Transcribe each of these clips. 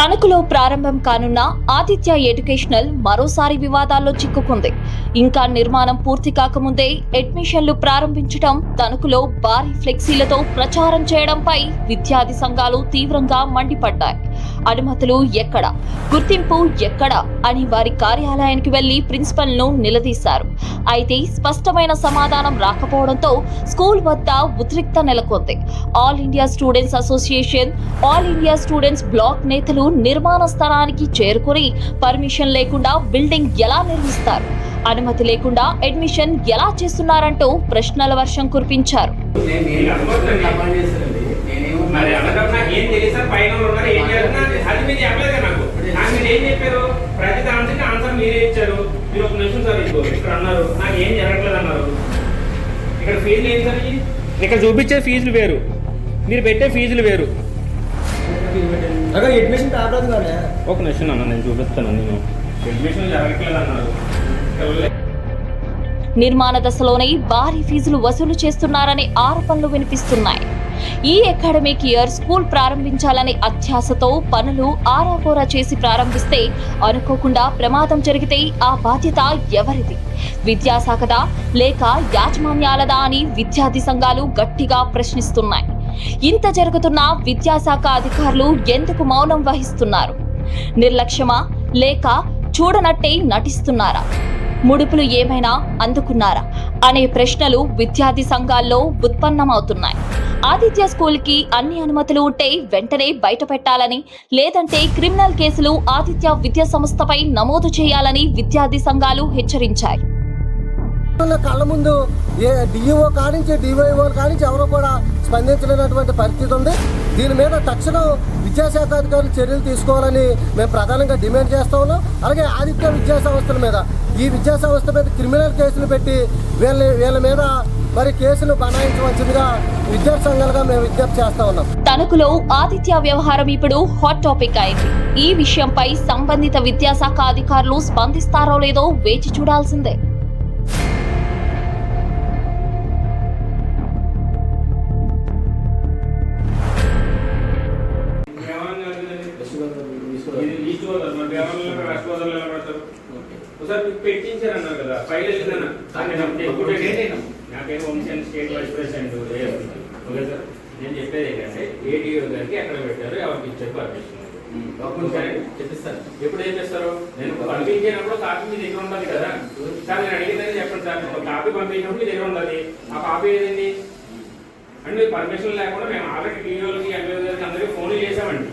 తణుకులో ప్రారంభం కానున్న ఆదిత్య ఎడ్యుకేషనల్ మరోసారి వివాదాల్లో చిక్కుకుంది. ఇంకా నిర్మాణం పూర్తి కాకముందే అడ్మిషన్లు ప్రారంభించడం, తణుకులో భారీ ఫ్లెక్సీలతో ప్రచారం చేయడంపై విద్యార్థి సంఘాలు తీవ్రంగా మండిపడ్డాయి. అనుమతులు ఎక్కడ, గుర్తింపు ఎక్కడ అని వారి కార్యాలయానికి వెళ్లి ప్రిన్సిపల్ ను నిలదీశారు. అయితే స్పష్టమైన సమాధానం రాకపోవడంతో స్కూల్ వద్ద ఉద్రిక్త నెలకొంది. All India students association, all India students bloc నేతలు నిర్మాణ స్థలానికి చేరుకుని పర్మిషన్ లేకుండా బిల్డింగ్ ఎలా నిర్మిస్తారు, అనుమతి లేకుండా అడ్మిషన్ ఎలా చేస్తున్నారంటూ ప్రశ్నల వర్షం కురిపించారు. ఇక్కడ చూపించే ఫీజులు వేరు, మీరు పెట్టే ఫీజులు వేరు. ఒక నిమిషం అన్న, నేను చూపిస్తాను. నేను అడ్మిషన్ జరగట్లేదు అన్నారు. నిర్మాణ దశలోనే భారీ ఫీజులు వసూలు చేస్తున్నారనే ఆరోపణలు వినిపిస్తున్నాయి. ఈ అకాడమిక్ ఇయర్ స్కూల్ ప్రారంభించాలనే అత్యాశతో పనులు ఆరాకోరా చేసి ప్రారంభిస్తే అనుకోకుండా ప్రమాదం జరిగితే ఆ బాధ్యత ఎవరిది? విద్యాశాఖదా లేక యాజమాన్యాలదా అని విద్యార్థి సంఘాలు గట్టిగా ప్రశ్నిస్తున్నాయి. ఇంత జరుగుతున్నా విద్యాశాఖ అధికారులు ఎందుకు మౌనం వహిస్తున్నారు? నిర్లక్ష్యమా లేక చూడనట్టే నటిస్తున్నారా? ముడుపులు ఏమైనా అందుకున్నారా అనే ప్రశ్నలు విద్యార్థి సంఘాల్లో ఉత్పన్నమవుతున్నాయి. ఆదిత్య స్కూల్ కి అన్ని అనుమతులు ఉంటే వెంటనే బయట పెట్టాలని, లేదంటే క్రిమినల్ కేసులు ఆదిత్య విద్యా సంస్థపై నమోదు చేయాలని విద్యార్థి సంఘాలు హెచ్చరించాయి. కళ్ళ ముందు డిఈఓ కానించి డివైఓ కానించి ఎవరో కూడా స్పందించలేనటువంటి పరిస్థితి ఉంది. దీని మీద తక్షణం విద్యాశాఖ అధికారులు చర్యలు తీసుకోవాలని మేము ప్రధానంగా డిమాండ్ చేస్తా ఉన్నాం. అలాగే ఆదిత్య విద్యా సంస్థల మీద, ఈ విద్యా సంస్థ మీద క్రిమినల్ కేసులు పెట్టి వీళ్ళ మీద మరి కేసులు బనాయించవలసిందిగా విద్యార్థి సంఘాలుగా మేము విజ్ఞప్తి చేస్తా ఉన్నాం. తణుకులో ఆదిత్య వ్యవహారం ఇప్పుడు హాట్ టాపిక్ అయింది. ఈ విషయంపై సంబంధిత విద్యాశాఖ అధికారులు స్పందిస్తారో లేదో వేచి చూడాల్సిందే. పెట్టించారన్నారు కదా, ఫైల్ నాకేమో వంశన్ state vice president. Okay sir, నేను చెప్పేది ఏంటంటే ఏడీఓ గారికి ఎక్కడ పెట్టారు, ఎవరికి ఇచ్చారు పర్మిషన్ చెప్పిస్తారు. ఎప్పుడు ఏం చేస్తారు? నేను పంపించినప్పుడు కాపీ మీ దగ్గర ఉండాలి కదా సార్. నేను అడిగిందని చెప్పండి సార్. కాపీ పంపించినప్పుడు మీ దగ్గర ఉండాలి. ఆ కాపీ ఏదండి అంటే పర్మిషన్ లేకుండా మేము ఆల్రెడీ టీవీలకి ఎంపీ గారికి అందరికీ ఫోన్లు చేసామండి.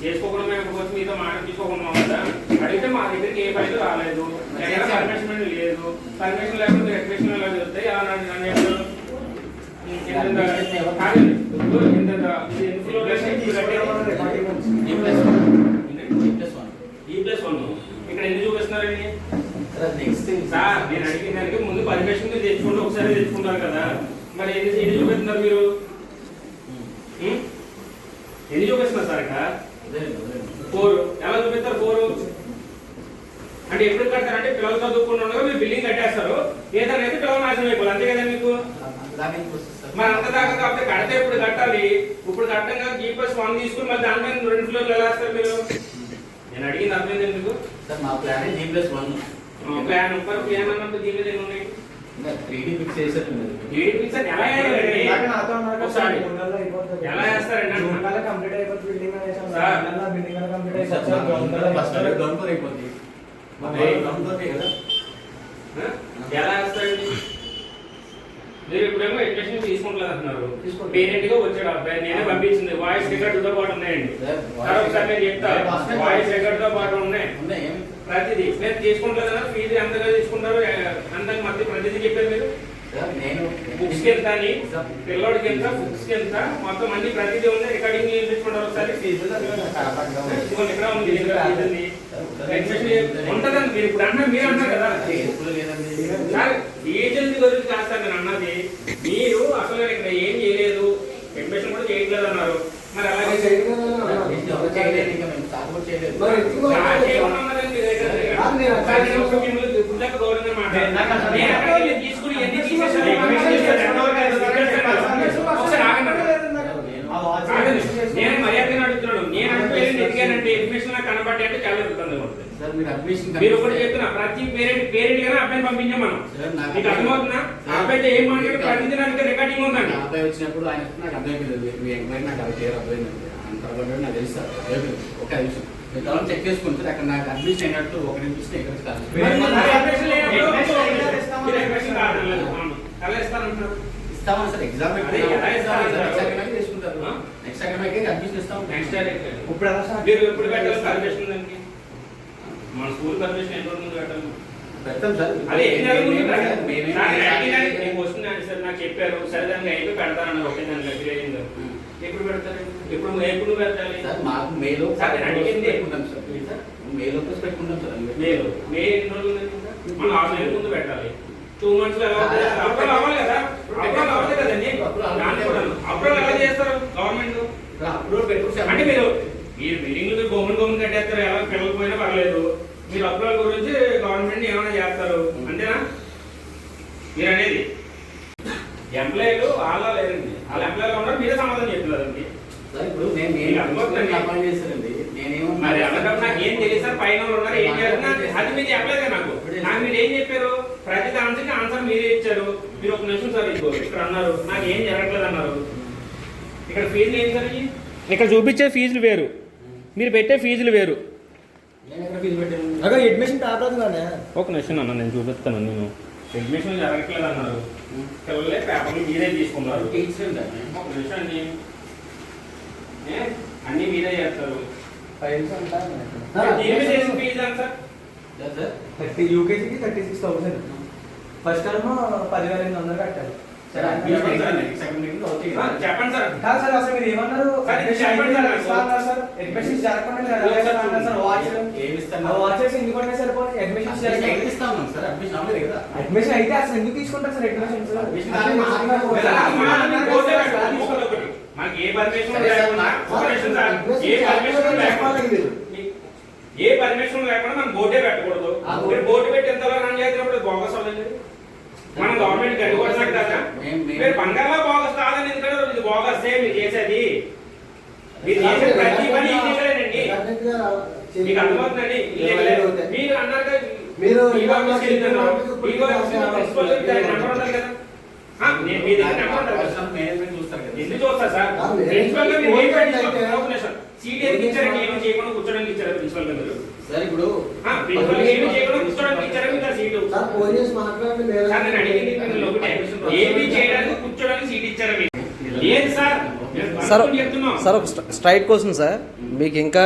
చేసుకోకుండా మేము వచ్చి మీతో మాట తీసుకోకుండా కదా అడిగితే మా దగ్గరికి ఏ ఫైల్ రాలేదు, పర్మిషన్ లేదు. పర్మిషన్ లేకుండా అడ్మిషన్ ఎలా చెప్తాయి? ఇక్కడ ఎందుకు చూపిస్తున్నారండి సార్? నేను అడిగిన దానికి ముందు పర్మిషన్ మీరు తెచ్చుకుంటే ఒకసారి తెచ్చుకుంటారు కదా, మరి ఎన్ని చూపిస్తున్నారు మీరు? ఎన్ని చూపిస్తున్నారు సార్? ఇక్కడ 4 ఎలా చూపిస్తారు? 4 అంటే ఎప్పుడు కడతారంటే పిల్లలు చదువుకుంటుండగా మీరు బిల్డింగ్ కట్టేస్తారు, ఏదైనా అయితే పిల్లలు నాశనం అయిపోవాలి, అంతే కదా మీకు? మరి అంత దాకా కాకపోతే కడితే ఇప్పుడు కట్టాలి. ఇప్పుడు కట్టంగా G+1 తీసుకుని మళ్ళీ దాని మీద 2 ఫ్లోర్లు ఎలా వేస్తారు మీరు? నేను అడిగింది అర్థమైంది ఎందుకు సార్? మా ప్లాన్ G+1 ప్లాన్. ప్లాన్ అన్నప్పుడు దీని మీద ఎన్ని ఉన్నాయి? 3D ఫిక్స్ చేశారు. 3D ఫిక్స్ అని ఎలా ఎలా వేస్తారండి? ఎలా వేస్తారండి? మీరు ఇప్పుడేమో ఎడ్యుకేషన్ తీసుకుంటలేదు అంటున్నారు. పేరెంట్ గా వచ్చాడు అబ్బాయి, నేనే పంపించింది. వాయిస్ రికార్డ్ తో పాటు ఉన్నాయండి. ఒకసారి నేను చెప్తా, వాయిస్ రికార్డ్ తో పాటు ఉన్నాయి ప్రతిదీ. నేను తీసుకుంటలేదు, ఫీజు ఎంతగా తీసుకుంటారు అంతకు మధ్య ప్రతిదీ చెప్పారు మీరు. బుక్స్ కి ఎంత అని, పిల్లోడికి ఎంత, బుక్స్ కి ఎంత, మొత్తం అన్ని ప్రతిదీ ఉంది. రికార్డింగ్ తీసుకుంటారు ఒకసారి. ఇక్కడ ఉంది ఉంటదండి. మీరు ఇప్పుడు అన్నారు, మీరు అంటారు కదా సార్ ఏజెన్సీ గురించి కాస్త నేను అన్నది. మీరు అసలు ఇక్కడ ఏం చేయలేదు, అడ్మిషన్ కూడా చేయట్లేదు అన్నారు. మరి అలాగే తీసుకుని ఎన్ని తీసేసారు? నేను మర్యాదగా అడుగుతున్నాడు. నేను అంటే అడ్మిషన్ సార్ మీరు అడ్మిషన్ మీరు ఒకటి చెప్తున్నా ప్రతి పేరెంట్ గానే అబ్బాయిని పంపించాం మనం. మీకు అర్థమవుతుందా? ఆ అబ్బాయితో ఏం మాట్లాడి ప్రతి దానికి రికార్డింగ్ ఉందండి. అబ్బాయి వచ్చినప్పుడు ఆయన నాకు అర్థమైపోయింది, మీ ఎంక్వైరీ నాకు అది క్లియర్ అర్థమైంది. అంత నాకు తెలుసు సార్. ఒక నిమిషం మీరు తర్వాత చెక్ చేసుకుని సార్ అక్కడ నాకు అడ్మిషన్ అయినట్టు ఒక నిమిషం ఇక్కడ ఇస్తామని సార్. ఎగ్జామ్ తీసుకుంటారు. నెక్స్ట్ అకాడమిక్ అడ్మిషన్ ఇస్తాం. ఇప్పుడు మీరు ఎప్పుడు పెట్టాలి పర్మిషన్ దానికి? మన స్కూల్ పర్మిషన్ ఎంత ముందు పెట్టాలి? పెడతాం సార్. అదే సార్ నాకు చెప్పారు, సరే దానికి అయిపోయి పెడతానన్నారు. ఒకే దానికి గట్టి అయింది. ఎప్పుడు పెడతారు? ఎప్పుడు పెట్టాలి సార్? మాకు మేలో అడిగింది పెట్టుకుంటాం సార్. మేలో పెట్టుకుంటాం సార్. మేలో మే ఎన్ని రోజులు మనం 6 నెలల ముందు పెట్టాలి. 2 months లో అప్పుడు అవ్వాలి కదా. అప్పుడు అవ్వదు కదండి. అప్పుడు ఎలా చేస్తారు గవర్నమెంట్? అప్రూవ్ పెట్టుకుంటాం అంటే మీరు బిల్డింగ్లు గవర్నమెంట్ కట్టేస్తారు. ఎలా పిల్లలు పోయినా పర్లేదు. మీరు అప్రూవల్ గురించి గవర్నమెంట్ ఏమైనా చేస్తారు అంతేనా? మీరు అనేది ఎంప్లాయీలు వాళ్ళ లేదండి. వాళ్ళ ఎంప్లాయీలు ఉన్నారు, మీరే సమాధానం చెప్తున్నారండి. ఇప్పుడు నేను అపాయింట్ చేస్తానండి. మరి అలాంటప్పుడు నాకు ఏం తెలియదు సార్. పైన ఉన్నారు ఏం చేస్తున్నారు అది మీరు చెప్పలేదు నాకు. మీరు ఏం చెప్పారు? ప్రతి దానికి ఆన్సర్ మీరే ఇచ్చారు. మీరు ఒక నిమిషం సార్ ఇదిగో ఇక్కడ అన్నారు నాకు ఏం జరగట్లేదు అన్నారు. ఇక్కడ ఫీజులు ఏం సార్? ఇక్కడ చూపించే ఫీజులు వేరు, మీరు పెట్టే ఫీజులు వేరు. అడ్మిషన్ కాదు కానీ ఒక నిమిషం అన్న నేను చూపిస్తాను. నేను అడ్మిషన్ జరగట్లేదు అన్నారు. పిల్లలే పేపర్లు మీరే తీసుకున్నారు. ఒక నిమిషం అండి, అన్ని మీరే చేస్తారు. ఫీజు ఎంత సార్? యూకేజీకి 36,000. ఫస్ట్ టర్మ్ 10,800 కట్టాలి. చెప్పండి సార్. కాదు సార్, అసలు మీరు ఏమన్నారు? అడ్మిషన్స్ జరగకుండా వాచెస్ ఎందుకు ఉన్నాయి సార్? అడ్మిషన్స్ అడ్మిషన్ అయితే అసలు ఎందుకు తీసుకుంటారు సార్? అడ్మిషన్స్ మనకి ఏ పర్మిషన్ లేకుండా ఏ పర్మిషన్ లేకుండా మనం బోర్డే పెట్టకూడదు. బోర్డు పెట్టి ఎంతలో రన్ చేసినప్పుడు బోగస్ అవ్వలేదు. మనం గవర్నమెంట్ కట్టుకోవడం కదా. మీరు బంగారులో బోగస్ కాదని ఎందుకంటే ఇది బోగస్ మీరు చేసేది. మీరు చేసే ప్రతి పని ఇల్లీగలేనండి. మీకు అర్థమవుతుందండి. మీరు అన్నారు కదా మీ దగ్గర నెంబర్ ఉంటుంది కదా. ఎందుకు చూస్తారు సార్? ప్రిన్సిపల్ గా మీరు ఏం పెట్టించారు? సీట్ ఎందుకు ఇచ్చారండి? ఏమి చేయకుండా కూర్చోడానికి ఇచ్చారు ప్రిన్సిపల్ గా మీరు? సార్ ఇప్పుడు ప్రిన్సిపల్ ఏమి చేయకుండా కూర్చోడానికి ఇచ్చారు మీకు సీటు? నేను అడిగింది ఏమి చేయడానికి కూర్చోడానికి సీట్ ఇచ్చారా మీకు? లేదు సార్. సార్ ఒక స్ట్రైట్ క్వశ్చన్ సార్. మీకు ఇంకా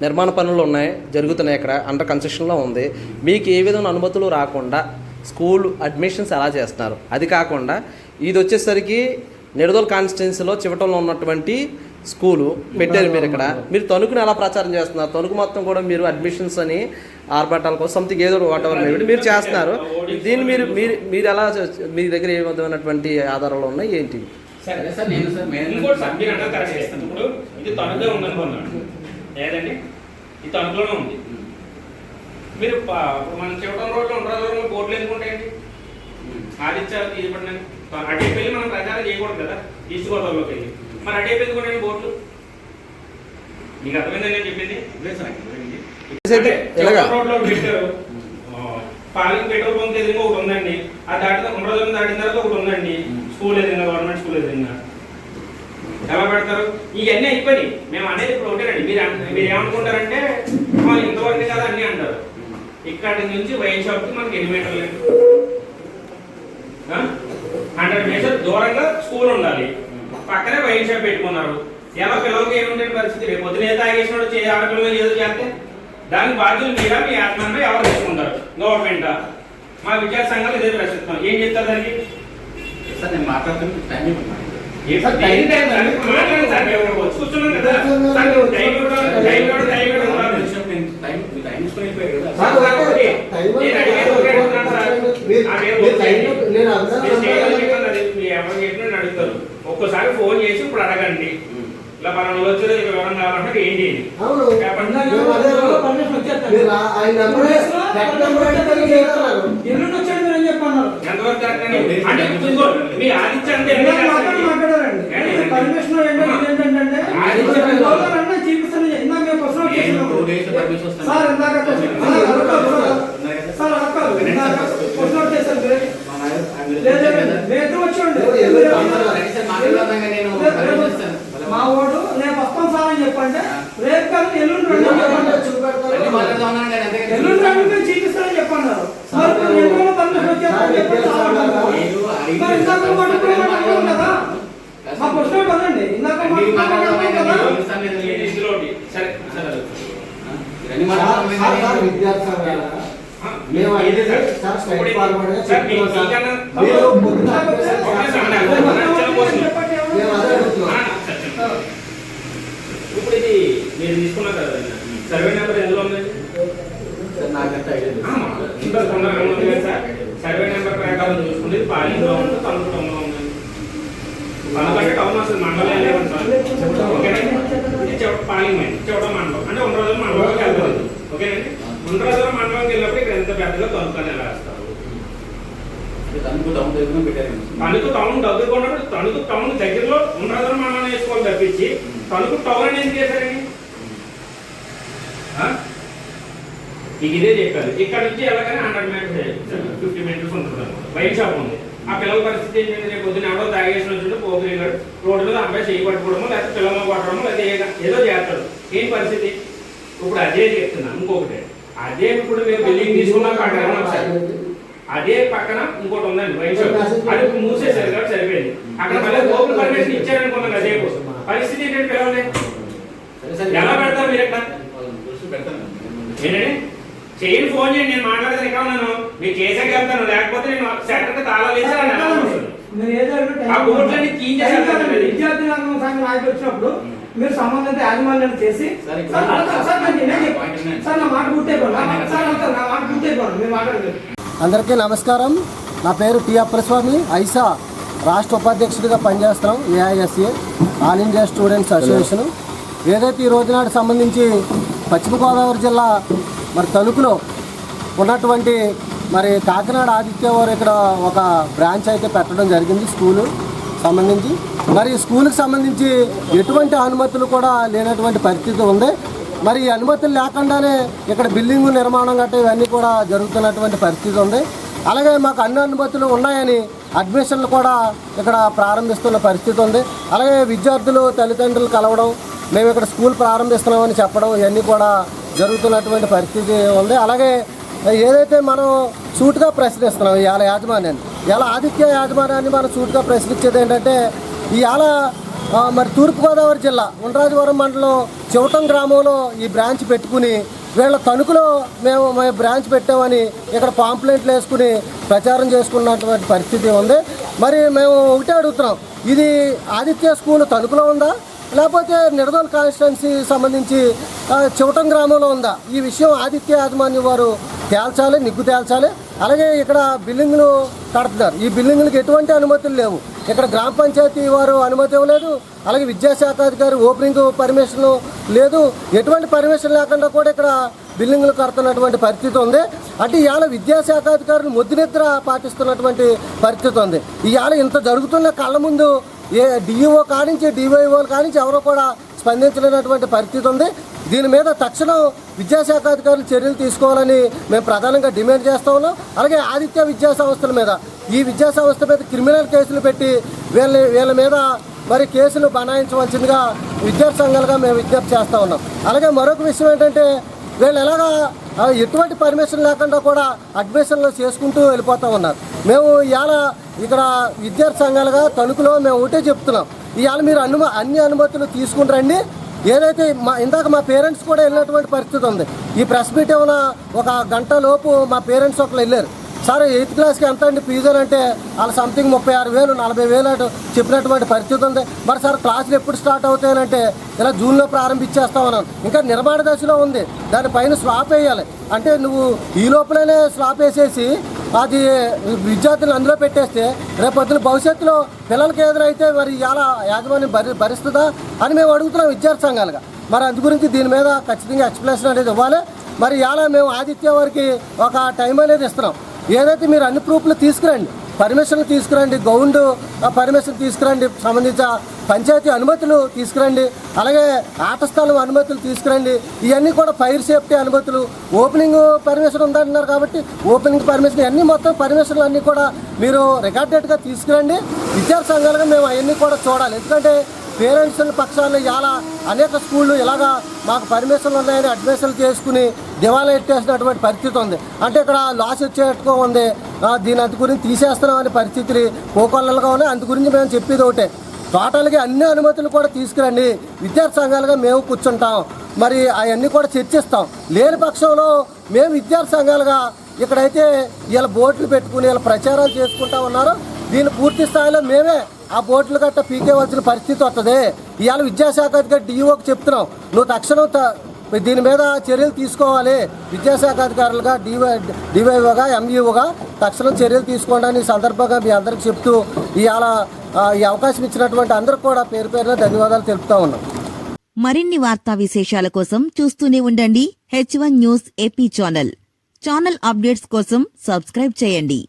నిర్మాణ పనులు ఉన్నాయి, జరుగుతున్నాయి, ఇక్కడ అండర్ కన్స్ట్రక్షన్లో ఉంది. మీకు ఏ విధమైన అనుమతులు రాకుండా స్కూల్ అడ్మిషన్స్ ఎలా చేస్తున్నారు? అది కాకుండా ఇది వచ్చేసరికి నిడదోల్ కాన్స్టిట్యున్సీలో చివటంలో ఉన్నటువంటి స్కూలు పెట్టారు మీరు ఇక్కడ. మీరు తణుకుని ఎలా ప్రచారం చేస్తున్నారు? తణుకు మొత్తం కూడా మీరు అడ్మిషన్స్ అని ఆర్భాటాల కోసం సంథింగ్ ఏదో వాట్ ఎవర్ మీరు చేస్తున్నారు. దీన్ని మీరు మీరు మీరు ఎలా మీ దగ్గర ఏ విధమైనటువంటి ఆధారాలు ఉన్నాయి ఏంటి? సరే సార్, నేను సార్ ఇంకోటి సార్ మీరు అంటే కరెక్ట్ చేస్తాను. ఇప్పుడు ఇది తణుకులో ఉందనుకున్నాను లేదండి, ఇది తణుకులోనే ఉంది. మీరు మన చివటం రోడ్లో ఉండదు బోర్డులు ఎందుకుంటాయండి? ఆదిత్యాలు తీయబడినాయి. అటే వెళ్ళి మనం ప్రచారం చేయకూడదు కదా ఈస్ట్ గోదావరిలోకి వెళ్ళి. మరి అటే ఎందుకుంటాయండి బోర్డులు? మీకు అర్థమైందని నేను చెప్పింది. రోడ్లో పెట్టారు. పాలింగ్ పెట్రోల్ బంక్ ఎదురుగా ఒకటి ఉందండి. అది దాటిన కుమ్రదం దాటిన తర్వాత ఒకటి ఉందండి. స్కూల్ ఎదురుగా, గవర్నమెంట్ స్కూల్ ఎదురుగా ఎలా పెడతారు? ఇవన్నీ అయిపోయి మేము అనేది ఇప్పుడు ఒకటేనండి. మీరు ఏమనుకుంటారంటే ఇంతవరకు కదా అన్నీ అంటారు. ఇక్కడి నుంచి వైన్ షాప్కి మనకి 8 మీటర్లు 100 మీటర్స్ దూరంగా స్కూల్ ఉండాలి. పక్కనే వైన్ షాప్ పెట్టుకున్నారు. ఎలా పిల్లలకి ఏముంటే పరిస్థితి? రేపు పొద్దున ఏ తాగేసినోడు ఆడపిల్లలు ఏదో చేస్తే దానికి బాధ్యులు మీరా మీ ఆత్మను ఎవరు తీసుకుంటారు? గవర్నమెంటా? మా విద్యార్థి సంఘాలు ఇదే ప్రశ్నిస్తున్నాం. ఏం చెప్తారు దానికి? సార్ నేను మాట్లాడుతున్న టైం ఇవ్వండి. ఒక్కసారి ఫోన్ చేసి ఇప్పుడు అడగండి, ఇలా మనం వచ్చి వివరం కావాలంటే ఏం చేయండి. ఎంతవరకు అంటే మీ ఆదిత్య సార్ ఇందాక విద్యార్థి సంఘాలుగా మేము ఇదే సార్. సార్ స్ట్రైట్ ఇప్పుడు ఫార్వర్డ్ గా సార్, చెప్తున్నాం సార్. మీకన్నా- మీరు పొద్దున్న ఓకే సార్, చిన్న క్వశ్చన్. మేము అదే అడుగుతున్నాం. ఇప్పుడు ఇది మీరు తీసుకున్నారు కదా సర్వే నెంబర్ ఎందులో ఉందండి? నాకంటే ఐడియా లేదు. ఇంట్లో తొందరగా ఉంది కదా సార్. సర్వే నెంబర్ ప్రకారం చూసుకుంటే ఇది పాలింగ్లో ఉంది, తణుకు టౌన్లో ఉంది. తణుకంటే టౌన్ అసలు మండలం లేవండి సార్. ఓకేనండి, ఇది పాలింగ్ మైన్ చెవట మండలం అంటే 1 రోజుల మండలంలోకి వెళ్తుంది. ఓకేనండి, 1 రోజుల మండలంకి వెళ్ళినప్పుడు ఇక్కడ ఎంత పెద్దగా తణుకు అని ఎలా వేస్తారు? తణుకు టౌన్ దగ్గర పెట్టారు. తణుకు టౌన్ దగ్గర ఉన్నప్పుడు తణుకు టౌన్ దగ్గరలో 1 రోజుల మండలం వేసుకోవాలి తప్పించి తణుకు టౌన్ అని ఎందుకు వేశారండి? మీకు ఇదే చెప్పారు. ఇక్కడ నుంచి ఎలాగైనా 100 మీటర్స్ 50 మీటర్స్ ఉంటుంది. వైన్ షాప్ ఉంది. ఆ పిల్లల పరిస్థితి ఏంటంటే రేపు పొద్దున ఎవడో తాగేసిన వచ్చి పోగిరిగాడు రోడ్డు మీద అబ్బాయి చేయి పట్టుకోవడమో లేకపోతే పిల్లలను కొట్టడమో లేదా ఏదో చేస్తాడు. ఏం పరిస్థితి? ఇప్పుడు అదే చెప్తున్నాను. ఇంకొకటి అదే ఇప్పుడు మీరు బిల్డింగ్ తీసుకున్నాక అక్కడ సార్ అదే పక్కన ఇంకోటి ఉందండి వైన్ షాప్. అది ఇప్పుడు మూసేశారు కాబట్టి సరిపోయింది. అక్కడ మళ్ళీ ఓపెన్ పర్మిషన్ ఇచ్చారనుకున్నాను. అదే పరిస్థితి ఏంటంటే పిల్లలే ఎలా పెడతారు మీరు ఎక్కడ ఏంటంటే చేయండి, ఫోన్ చేయండి, నేను మాట్లాడతాను. ఇక్కడ ఉన్నాను, మీరు చేసాక వెళ్తాను, లేకపోతే నేను సెంటర్కి తాళాలు వేసి ఆ బోర్డులన్నీ క్లీన్ చేసేస్తాను. విద్యార్థి సంఘం నాయకులు వచ్చినప్పుడు మీరు సంబంధిత యాజమాన్యాన్ని చేసి సార్ నా మాట పూర్తయిపోను సార్ నా మాట పూర్తయిపోను మీరు మాట్లాడలేదు. అందరికీ నమస్కారం. నా పేరు టి అప్పలస్వామి. ఐసా రాష్ట్ర ఉపాధ్యక్షుడిగా పనిచేస్తున్నాం. AISA all India students association. ఏదైతే ఈ రోజునాడు సంబంధించి పశ్చిమ గోదావరి జిల్లా మరి తణుకులో ఉన్నటువంటి మరి కాకినాడ ఆదిత్య వారు ఇక్కడ ఒక బ్రాంచ్ అయితే పెట్టడం జరిగింది స్కూలు సంబంధించి. మరి స్కూల్కి సంబంధించి ఎటువంటి అనుమతులు కూడా లేనటువంటి పరిస్థితి ఉంది. మరి ఈ అనుమతులు లేకుండానే ఇక్కడ బిల్డింగు నిర్మాణం గట్రా ఇవన్నీ కూడా జరుగుతున్నటువంటి పరిస్థితి ఉంది. అలాగే మాకు అన్ని అనుమతులు ఉన్నాయని అడ్మిషన్లు కూడా ఇక్కడ ప్రారంభిస్తున్న పరిస్థితి ఉంది. అలాగే విద్యార్థులు తల్లిదండ్రులు కలవడం, మేము ఇక్కడ స్కూల్ ప్రారంభిస్తున్నామని చెప్పడం ఇవన్నీ కూడా జరుగుతున్నటువంటి పరిస్థితి ఉంది. అలాగే ఏదైతే మనం సూటుగా ప్రశ్నిస్తున్నాం ఇవాళ యాజమాన్యాన్ని, ఇవాళ ఆదిత్య యాజమాన్యాన్ని మనం సూటుగా ప్రశ్నించేది ఏంటంటే ఇవాళ మరి తూర్పుగోదావరి జిల్లా ఉండ్రాజవరం మండలం చివటం గ్రామంలో ఈ బ్రాంచ్ పెట్టుకుని వీళ్ళ తణుకులో మేము బ్రాంచ్ పెట్టామని ఇక్కడ పాంప్లెంట్లు వేసుకుని ప్రచారం చేసుకున్నటువంటి పరిస్థితి ఉంది. మరి మేము ఒకటే అడుగుతున్నాం, ఇది ఆదిత్య స్కూల్ తణుకులో ఉందా లేకపోతే నిడదోలు కాన్స్టిట్యున్సీ సంబంధించి చివటం గ్రామంలో ఉందా? ఈ విషయం ఆదిత్య యాజమాన్యం వారు తేల్చాలి, నిగ్గు తేల్చాలి. అలాగే ఇక్కడ బిల్డింగ్లు కడుతున్నారు. ఈ బిల్డింగ్లకు ఎటువంటి అనుమతులు లేవు. ఇక్కడ గ్రామ పంచాయతీ వారు అనుమతి ఇవ్వలేదు. అలాగే విద్యాశాఖ అధికారి ఓపెనింగ్ పర్మిషన్ లేదు. ఎటువంటి పర్మిషన్ లేకుండా కూడా ఇక్కడ బిల్డింగ్లు కడుతున్నటువంటి పరిస్థితి ఉంది. అంటే ఇవాళ విద్యాశాఖ అధికారులు ముద్దునిద్ర పాటిస్తున్నటువంటి పరిస్థితి ఉంది. ఇవాళ ఇంత జరుగుతున్న కళ్ళ ముందు డిఈఓ కానించి డివైఓలు కానించి ఎవరో కూడా స్పందించలేనటువంటి పరిస్థితి ఉంది. దీని మీద తక్షణం విద్యాశాఖ అధికారులు చర్యలు తీసుకోవాలని మేము ప్రధానంగా డిమాండ్ చేస్తూ ఉన్నాం. అలాగే ఆదిత్య విద్యా సంస్థల మీద, ఈ విద్యా సంస్థ మీద క్రిమినల్ కేసులు పెట్టి వీళ్ళ మీద మరి కేసులు బనాయించవలసిందిగా విద్యార్థి సంఘాలుగా మేము విజ్ఞప్తి చేస్తూ ఉన్నాం. అలాగే మరొక విషయం ఏంటంటే వీళ్ళు ఎలాగా ఎటువంటి పర్మిషన్ లేకుండా కూడా అడ్మిషన్లు చేసుకుంటూ వెళ్ళిపోతూ ఉన్నారు. మేము ఇవాళ ఇక్కడ విద్యార్థి సంఘాలుగా తణుకులో మేము ఒకటే చెప్తున్నాం, ఇవాళ మీరు అన్ని అనుమతులు తీసుకుని రండి. ఏదైతే ఇందాక మా పేరెంట్స్ కూడా వెళ్ళినటువంటి పరిస్థితి ఉంది. ఈ ప్రెస్ మీట్ ఏమైనా ఒక గంట లోపు మా పేరెంట్స్ ఒకరు వెళ్ళారు. సార్ 8th క్లాస్కి ఎంత అండి ఫీజు అంటే వాళ్ళు సంథింగ్ 36,000 40,000 అటు చెప్పినటువంటి పరిస్థితి ఉంది. మరి సార్ క్లాసులు ఎప్పుడు స్టార్ట్ అవుతాయనంటే ఇలా జూన్లో ప్రారంభించేస్తామన్నాను. ఇంకా నిర్మాణ దశలో ఉంది, దానిపైన స్లాబ్ వేయాలి. అంటే నువ్వు ఈ లోపలనే స్లాబ్ వేసేసి అది విద్యార్థులను అందులో పెట్టేస్తే రేపొద్దున భవిష్యత్తులో పిల్లలకి ఎదురైతే మరి ఇలా యాజమాన్యం భరిస్తుందా అని మేము అడుగుతున్నాం విద్యార్థి సంఘాలుగా. మరి అందు గురించి దీని మీద ఖచ్చితంగా ఎక్స్ప్లెనేషన్ అనేది ఇవ్వాలి. మరి ఇలా మేము ఆదిత్య వారికి ఒక టైం అనేది ఇస్తున్నాం. ఏదైతే మీరు అన్ని ప్రూఫ్లు తీసుకురండి, పర్మిషన్లు తీసుకురండి, గౌండ్ పర్మిషన్ తీసుకురండి, సంబంధించిన పంచాయతీ అనుమతులు తీసుకురండి, అలాగే ఆట స్థలం అనుమతులు తీసుకురండి. ఇవన్నీ కూడా ఫైర్ సేఫ్టీ అనుమతులు, ఓపెనింగ్ పర్మిషన్ ఉందంటున్నారు కాబట్టి ఓపెనింగ్ పర్మిషన్ అన్నీ మొత్తం పర్మిషన్లు అన్నీ కూడా మీరు రికార్డెడ్గా తీసుకురండి. విద్యార్థి సంఘాలుగా మేము అవన్నీ కూడా చూడాలి. ఎందుకంటే పేరెంట్స్ పక్షాలు ఇలా అనేక స్కూళ్ళు ఇలాగా మాకు పర్మిషన్లు ఉన్నాయని అడ్మిషన్లు చేసుకుని దివాలా ఎట్టేసినటువంటి పరిస్థితి ఉంది. అంటే ఇక్కడ లాస్ వచ్చేట్టుగా ఉంది, దీని అందు గురించి తీసేస్తున్నాం అనే పరిస్థితులు కోకొల్లలుగా ఉన్నాయి. అందు గురించి మేము చెప్పేది ఒకటే, టోటల్గా అన్ని అనుమతులు కూడా తీసుకురండి. విద్యార్థి సంఘాలుగా మేము కూర్చుంటాం. మరి అవన్నీ కూడా చర్చిస్తాం. లేని పక్షంలో మేము విద్యార్థి సంఘాలుగా ఇక్కడైతే వీళ్ళ బోట్లు పెట్టుకుని వీళ్ళ ప్రచారాలు చేసుకుంటా ఉన్నారు. దీన్ని పూర్తి స్థాయిలో మేమే ఆ బోట్లు గట్ట పీకేవలసిన పరిస్థితి వస్తుంది. ఇవాళ విద్యాశాఖ అధికారి డిఈఓకి చెప్తున్నాం, నువ్వు తక్షణం దీని మీద చర్యలు తీసుకోవాలి. విద్యాశాఖ అధికారులుగా డివైఓగా ఎంఈఓగా తక్షణం చర్యలు తీసుకోండి అని సందర్భంగా మీ అందరికి చెప్తూ ఇవాళ ఈ అవకాశం ఇచ్చినటువంటి అందరికి కూడా పేరు పేరున ధన్యవాదాలు తెలుపుతా ఉన్నాం. మరిన్ని వార్తా విశేషాల కోసం చూస్తూనే ఉండండి H1 news AP channel updates కోసం సబ్స్క్రైబ్ చేయండి.